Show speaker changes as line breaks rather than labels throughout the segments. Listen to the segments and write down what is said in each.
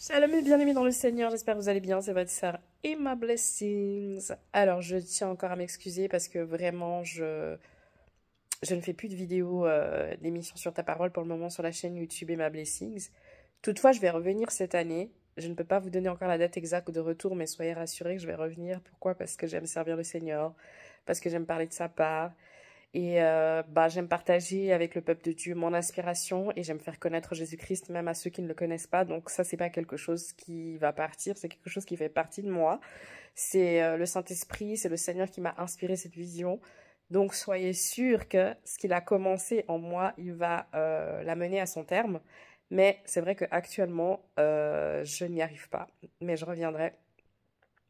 Shalom et bien-aimés dans le Seigneur, j'espère que vous allez bien, c'est votre sœur Emma Blessings. Alors je tiens encore à m'excuser parce que vraiment je ne fais plus de vidéos d'émissions sur ta parole pour le moment sur la chaîne YouTube Emma Blessings. Toutefois je vais revenir cette année, je ne peux pas vous donner encore la date exacte de retour mais soyez rassurés que je vais revenir. Pourquoi? Parce que j'aime servir le Seigneur, parce que j'aime parler de sa part. Et j'aime partager avec le peuple de Dieu mon inspiration et j'aime faire connaître Jésus-Christ même à ceux qui ne le connaissent pas. Donc ça, c'est pas quelque chose qui va partir, c'est quelque chose qui fait partie de moi. C'est le Saint-Esprit, c'est le Seigneur qui m'a inspiré cette vision. Donc soyez sûrs que ce qu'il a commencé en moi, il va l'amener à son terme. Mais c'est vrai qu'actuellement, je n'y arrive pas. Mais je reviendrai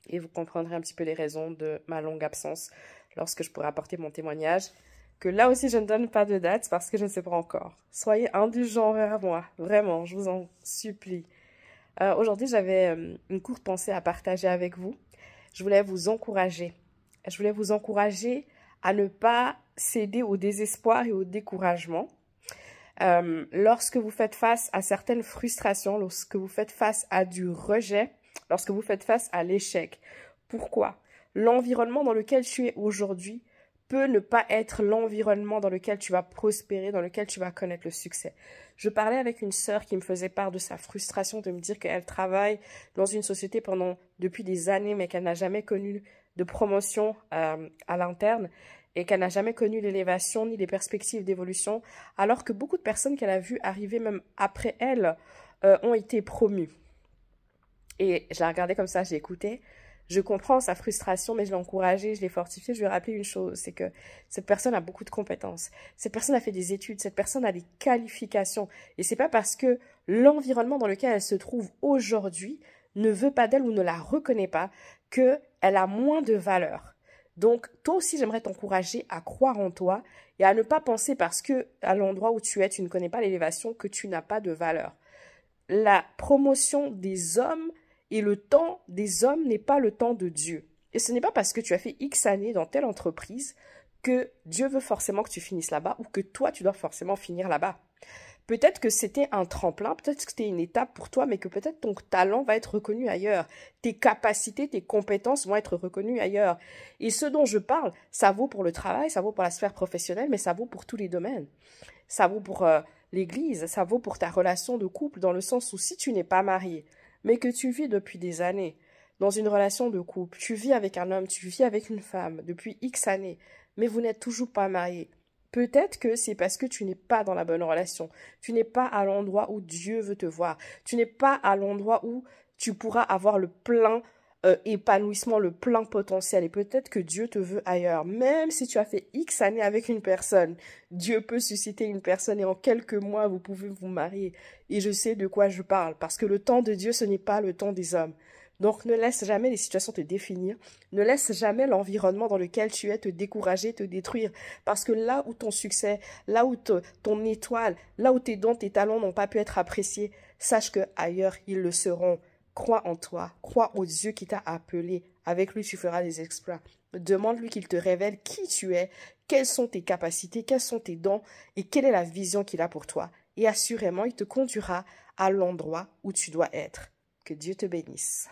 et vous comprendrez un petit peu les raisons de ma longue absence lorsque je pourrai apporter mon témoignage. Que là aussi, je ne donne pas de date parce que je ne sais pas encore. Soyez indulgents envers moi. Vraiment, je vous en supplie. Aujourd'hui, j'avais une courte pensée à partager avec vous. Je voulais vous encourager. Je voulais vous encourager à ne pas céder au désespoir et au découragement. Lorsque vous faites face à certaines frustrations, lorsque vous faites face à du rejet, lorsque vous faites face à l'échec. Pourquoi? L'environnement dans lequel tu es aujourd'hui peut ne pas être l'environnement dans lequel tu vas prospérer, dans lequel tu vas connaître le succès. Je parlais avec une sœur qui me faisait part de sa frustration de me dire qu'elle travaille dans une société depuis des années, mais qu'elle n'a jamais connu de promotion à l'interne et qu'elle n'a jamais connu l'élévation ni les perspectives d'évolution, alors que beaucoup de personnes qu'elle a vues arriver même après elle ont été promues. Et je la regardais comme ça, j'ai écouté. Je comprends sa frustration, mais je l'ai encouragée, je l'ai fortifiée. Je lui ai rappelé une chose, c'est que cette personne a beaucoup de compétences. Cette personne a fait des études, cette personne a des qualifications. Et c'est pas parce que l'environnement dans lequel elle se trouve aujourd'hui ne veut pas d'elle ou ne la reconnaît pas qu'elle a moins de valeur. Donc, toi aussi, j'aimerais t'encourager à croire en toi et à ne pas penser parce que à l'endroit où tu es, tu ne connais pas l'élévation, que tu n'as pas de valeur. La promotion des hommes et le temps des hommes n'est pas le temps de Dieu. Et ce n'est pas parce que tu as fait X années dans telle entreprise que Dieu veut forcément que tu finisses là-bas ou que toi, tu dois forcément finir là-bas. Peut-être que c'était un tremplin, peut-être que c'était une étape pour toi, mais que peut-être ton talent va être reconnu ailleurs. Tes capacités, tes compétences vont être reconnues ailleurs. Et ce dont je parle, ça vaut pour le travail, ça vaut pour la sphère professionnelle, mais ça vaut pour tous les domaines. Ça vaut pour l'église, ça vaut pour ta relation de couple, dans le sens où si tu n'es pas marié, mais que tu vis depuis des années dans une relation de couple, tu vis avec un homme, tu vis avec une femme depuis X années, mais vous n'êtes toujours pas marié. Peut-être que c'est parce que tu n'es pas dans la bonne relation. Tu n'es pas à l'endroit où Dieu veut te voir. Tu n'es pas à l'endroit où tu pourras avoir le plein épanouissement, le plein potentiel. Et peut-être que Dieu te veut ailleurs. Même si tu as fait X années avec une personne, Dieu peut susciter une personne et en quelques mois, vous pouvez vous marier. Et je sais de quoi je parle. Parce que le temps de Dieu, ce n'est pas le temps des hommes. Donc, ne laisse jamais les situations te définir. Ne laisse jamais l'environnement dans lequel tu es te décourager, te détruire. Parce que là où ton succès, là où ton étoile, là où tes dons, tes talents n'ont pas pu être appréciés, sache que ailleurs ils le seront. Crois en toi. Crois au Dieu qui t'a appelé. Avec lui, tu feras des exploits. Demande-lui qu'il te révèle qui tu es, quelles sont tes capacités, quels sont tes dons et quelle est la vision qu'il a pour toi. Et assurément, il te conduira à l'endroit où tu dois être. Que Dieu te bénisse.